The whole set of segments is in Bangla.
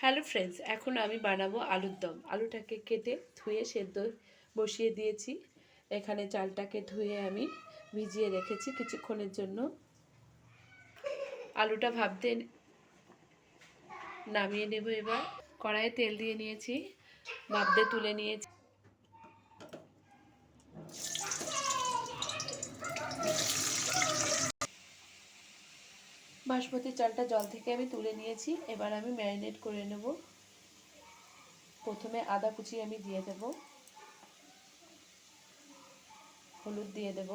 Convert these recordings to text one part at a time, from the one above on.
হ্যালো ফ্রেন্ডস, এখন আমি বানাবো আলুর দম। আলুটাকে কেটে ধুয়ে সেদ্ধ বসিয়ে দিয়েছি। এখানে চালটাকে ধুয়ে আমি ভিজিয়ে রেখেছি কিছুক্ষণের জন্য। আলুটা ভাপতে নামিয়ে নেব। এবার কড়াইয়ে তেল দিয়ে নিয়েছি, ভাপতে তুলে নিয়েছি। বাসমতি চালটা জল থেকে আমি তুলে নিয়েছি। এবার আমি ম্যারিনেট করে নেব। প্রথমে আদা কুচি আমি দিয়ে দেব, হলুদ দিয়ে দেব,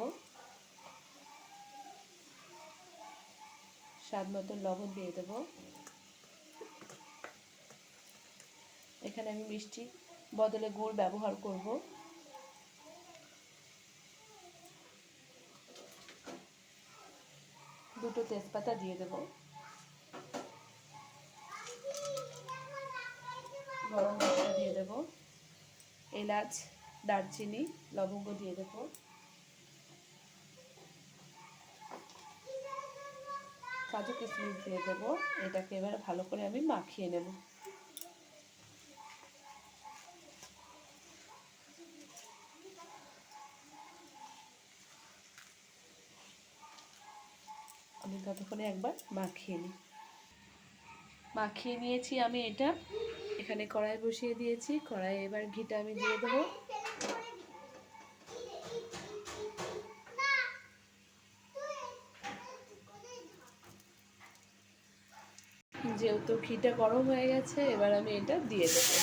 স্বাদ মতো লবণ দিয়ে দেব। এখানে আমি মিষ্টি বদলে গুড় ব্যবহার করব। দুটো তেজপাতা দিয়ে দেব, গরম মশলা দিয়ে দেব, এলাচ, দারচিনি, লবঙ্গ দিয়ে দেব, কাজু কিশমিশ দিয়ে দেব। এটাকে এবার ভালো করে আমি মাখিয়ে নেব। আমি ততক্ষণে একবার মাখিয়ে নিয়েছি আমি এটা। এখানে কড়াই বসিয়ে দিয়েছি। কড়াই এবার ঘিটা আমি দিয়ে দেবো। যেহেতু ঘিটা গরম হয়ে গেছে, এবার আমি এটা দিয়ে দেবো।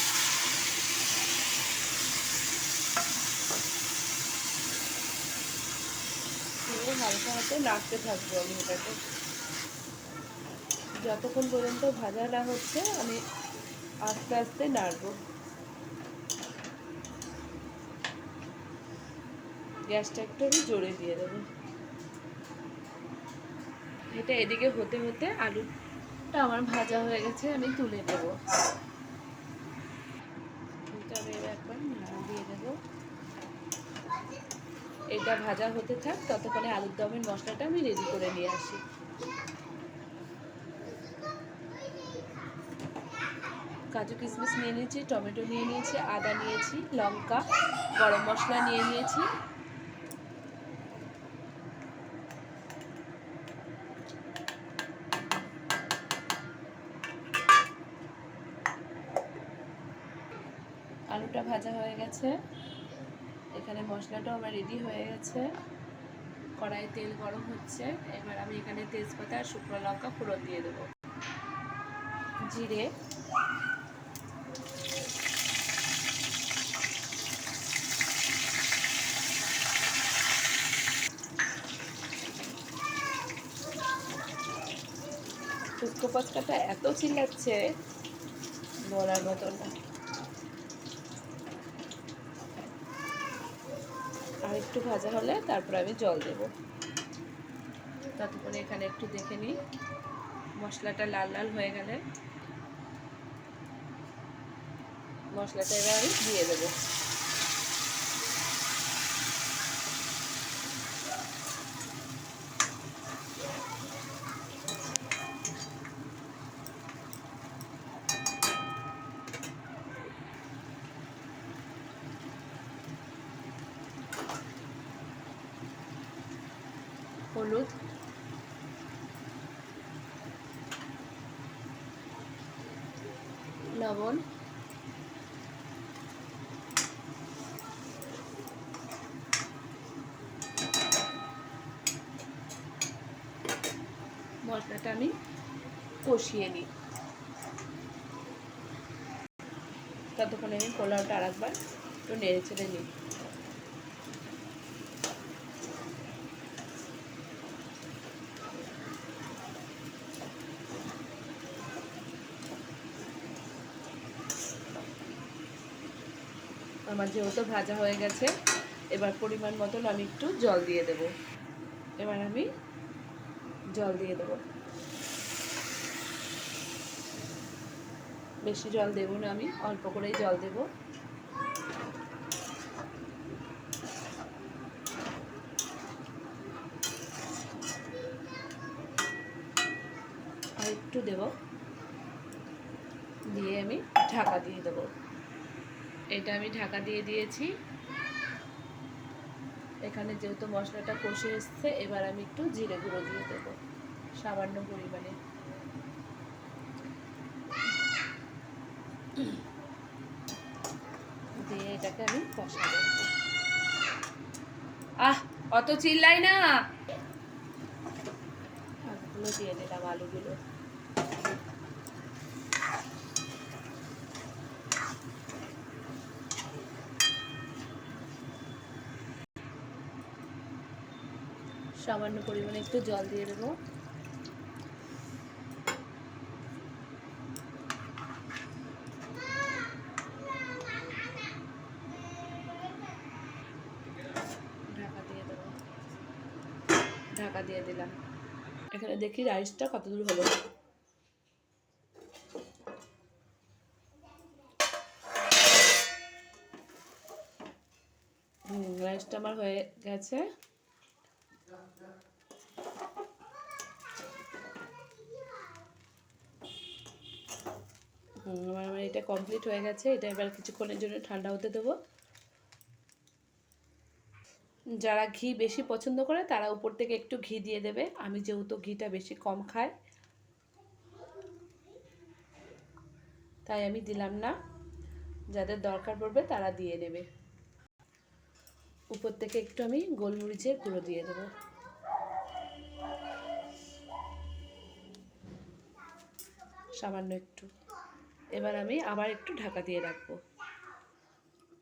হালকা হাতে নাড়তে থাকবো আমি এটাকে। যতক্ষণ পর্যন্ত ভাজা না হচ্ছে আমি আস্তে আস্তে নাড়বো। গ্যাসটা একটু আমি জোরে দিয়ে দেবো। এটা এদিকে হতে হতে আলুটা আমার ভাজা হয়ে গেছে, আমি তুলে নেব। এটা আমি একবার নাড়া দিয়ে দেবো। এটা ভাজা হতে থাক, ততক্ষণে আলুর দমের মশলাটা আমি রেডি করে নিয়ে আসি। কাজু কিশমিশ নিয়ে নিয়েছি, টমেটো নিয়ে নিয়েছি, আদা নিয়েছি, লঙ্কা, গরম মশলা নিয়ে নিয়েছি। আলুটা ভাজা হয়ে গেছে। এখানে মশলাটাও আমার রেডি হয়ে গেছে। কড়াই তেল গরম হচ্ছে। এবার আমি এখানে তেজপাতা আর শুকনো লঙ্কা ফোড়ন দিয়ে দেবো, জিরে, শুক্তো পচকাটা এত চিল্লাচ্ছে বলার মতো না। আর একটু ভাজা হলে তারপর আমি জল দেব। ততক্ষণে এখানে একটু দেখে নিই, মশলাটা লাল লাল হয়ে গেলে মশলাটা এবার আমি দিয়ে দেবো। হলুদ, লবণ, মশলাটা আমি কষিয়ে নিই। ততক্ষণে আমি পোলাওটা আর একবার একটু নেড়ে চেড়ে নিই। আমার যেহেতু ভাজা হয়ে গেছে, এবার পরিমাণ মতন আমি একটু জল দিয়ে দেব। এবার আমি জল দিয়ে দেব। বেশি জল দেব না, আমি অল্প করেই জল দেব। আর একটু দেব, দিয়ে আমি ঢাকা দিয়ে দেবো। এটা আমি ঢাকা দিয়ে দিয়েছি। এখানে যেহেতু মশলাটা কষে এসছে, এবার আমি একটু জিরে গুঁড়ো দিয়ে দেবো সামান্য পরিমাণে। দিয়ে এটাকে আমি কষাবো। অত চিল্লাই না। আলুগুলো দিয়ে দিলাম, আলুগুলো। সামান্য পরিমাণে একটু জল দিয়ে দেবো। ঢাকা দিয়ে দেবো, ঢাকা দিয়ে দিলাম। এখানে দেখি রাইসটা কতদূর হলো। রাইসটা আমার হয়ে গেছে। আমার এটা কমপ্লিট হয়ে গেছে। এটা এবার কিছুক্ষণের জন্য ঠান্ডা হতে দেবো। যারা ঘি বেশি পছন্দ করে তারা উপর থেকে একটু ঘি দিয়ে দেবে। আমি যেহেতু ঘিটা বেশি কম খাই, তাই আমি দিলাম না। যাদের দরকার পড়বে তারা দিয়ে নেবে। উপর থেকে একটু আমি গোলমরিচের গুঁড়ো দিয়ে দেবো, সামান্য একটু। এবার আমি আবার একটু ঢাকা দিয়ে রাখবো।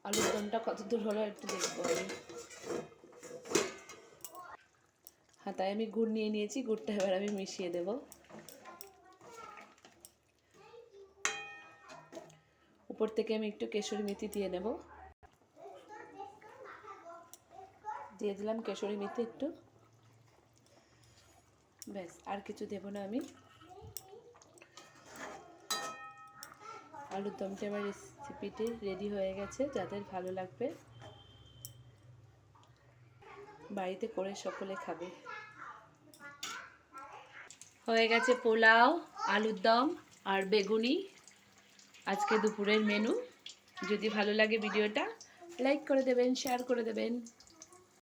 আলুর দমটা কতদূর হলো একটু দেখবো আমি। হাতায় আমি গুড় নিয়ে নিয়েছি, গুড়টা এবার আমি মিশিয়ে দেব। উপর থেকে আমি একটু কেশরি মেথি দিয়ে নেব। দিয়ে দিলাম কেশরি মেথি একটু। ব্যাস, আর কিছু দেব না আমি। আলুর দমটা আমার রেসিপিটি রেডি হয়ে গেছে। যাদের ভালো লাগবে বাড়িতে করে সকলে খাবে। হয়ে গেছে পোলাও, আলুর দম আর বেগুনি আজকে দুপুরের মেনু। যদি ভালো লাগে ভিডিওটা লাইক করে দেবেন, শেয়ার করে দেবেন।